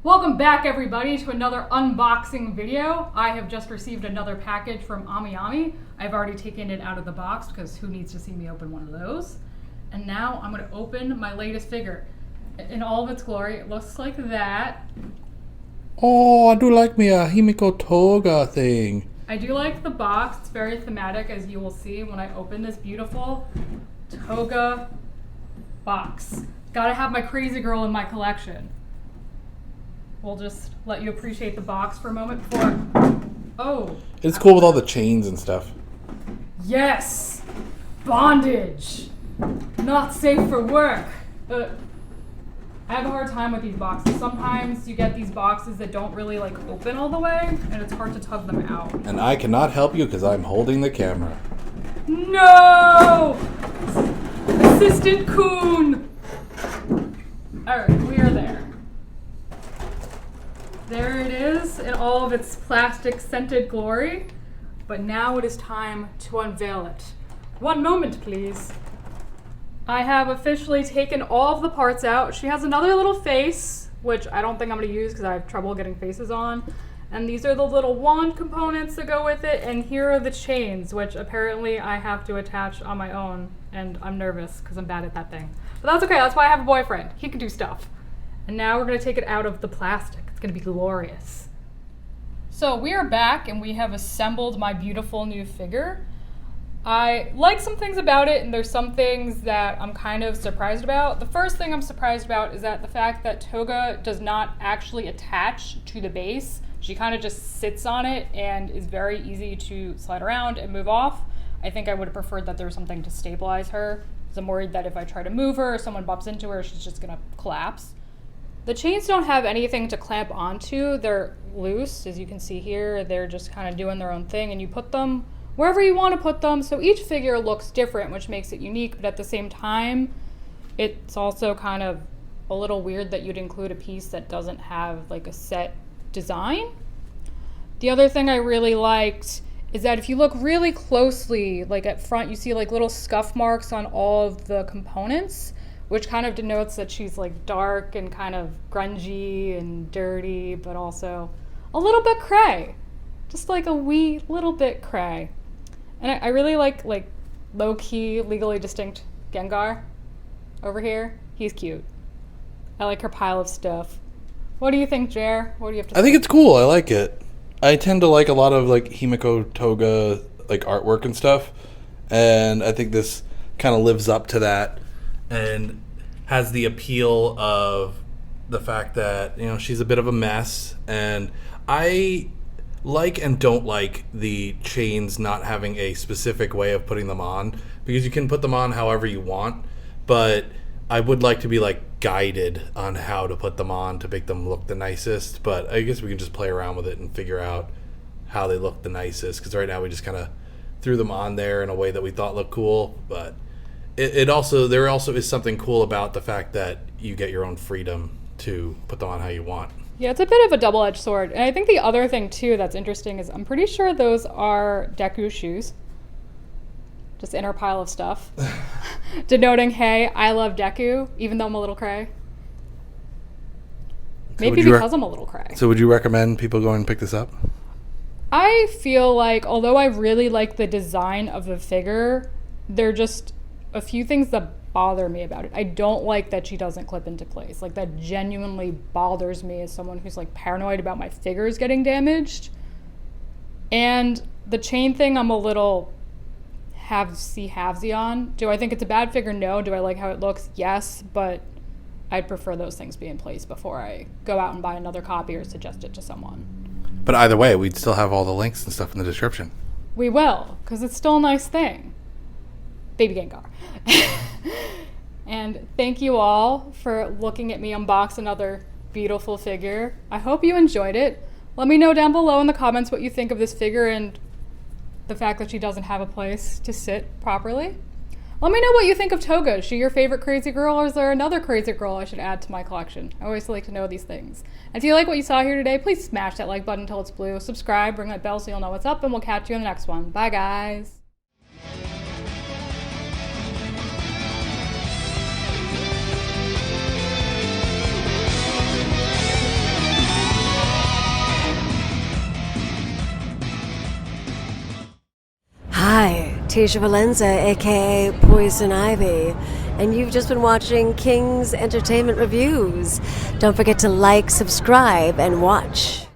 Welcome back, everybody, to another unboxing video. I have just received another package from AmiAmi. I've already taken it out of the box because who needs to see me open one of those? And now I'm going to open my latest figure. In all of its glory, it looks like that. Oh, I do like me a Himiko Toga thing. I do like the box. It's very thematic, as you will see when I open this beautiful Toga box. Gotta have my crazy girl in my collection. We'll just let you appreciate the box for a moment before... Oh. It's cool with all the chains and stuff. Yes! Bondage! Not safe for work. I have a hard time with these boxes. Sometimes you get these boxes that don't really open all the way, and it's hard to tug them out. And I cannot help you because I'm holding the camera. No! Assistant Coon! Alright, we are there. There it is in all of its plastic scented glory. But now it is time to unveil it. One moment, please. I have officially taken all of the parts out. She has another little face, which I don't think I'm going to use because I have trouble getting faces on. And these are the little wand components that go with it. And here are the chains, which apparently I have to attach on my own. And I'm nervous because I'm bad at that thing. But that's okay. That's why I have a boyfriend. He can do stuff. And now we're going to take it out of the plastic. It's going to be glorious. So we are back and we have assembled my beautiful new figure. I like some things about it, and there's some things that I'm kind of surprised about. The first thing I'm surprised about is that the fact that Toga does not actually attach to the base. She kind of just sits on it and is very easy to slide around and move off. I think I would have preferred that there was something to stabilize her, because I'm worried that if I try to move her or someone bumps into her, she's just going to collapse. The chains don't have anything to clamp onto. They're loose, as you can see here. They're just kind of doing their own thing, and you put them wherever you want to put them. So each figure looks different, which makes it unique, but at the same time, it's also kind of a little weird that you'd include a piece that doesn't have a set design. The other thing I really liked is that if you look really closely, at front, you see little scuff marks on all of the components, which kind of denotes that she's dark and kind of grungy and dirty, but also a little bit cray. Just a wee little bit cray. And I really like low-key, legally distinct Gengar over here. He's cute. I like her pile of stuff. What do you think, Jer? What do you have to say? I think it's cool. I like it. I tend to like a lot of Himiko Toga artwork and stuff, and I think this kind of lives up to that and has the appeal of the fact that she's a bit of a mess. And I like and don't like the chains not having a specific way of putting them on, because you can put them on however you want, but I would like to be guided on how to put them on to make them look the nicest. But I guess we can just play around with it and figure out how they look the nicest, because right now we just kind of threw them on there in a way that we thought looked cool. But there also is something cool about the fact that you get your own freedom to put them on how you want. Yeah, it's a bit of a double-edged sword. And I think the other thing, too, that's interesting is I'm pretty sure those are Deku's shoes. Just in her pile of stuff. Denoting, hey, I love Deku, even though I'm a little cray. Maybe because I'm a little cray. So would you recommend people go and pick this up? I feel although I really like the design of the figure, there are just a few things that bother me about it. I don't like that she doesn't clip into place. That genuinely bothers me as someone who's paranoid about my figures getting damaged. And the chain thing, I'm a little halvesy on. Do I think it's a bad figure? No. Do I like how it looks? Yes, but I'd prefer those things be in place before I go out and buy another copy or suggest it to someone. But either way, we'd still have all the links and stuff in the description. We will, because it's still a nice thing. Baby Gengar. And thank you all for looking at me unbox another beautiful figure. I hope you enjoyed it. Let me know down below in the comments what you think of this figure and the fact that she doesn't have a place to sit properly. Let me know what you think of Toga. Is she your favorite crazy girl, or is there another crazy girl I should add to my collection? I always like to know these things. And if you like what you saw here today, please smash that like button until it's blue. Subscribe, ring that bell so you'll know what's up, and we'll catch you in the next one. Bye, guys. Hi, Tisha Valenza, aka Poison Ivy, and you've just been watching King's Entertainment Reviews. Don't forget to like, subscribe, and watch.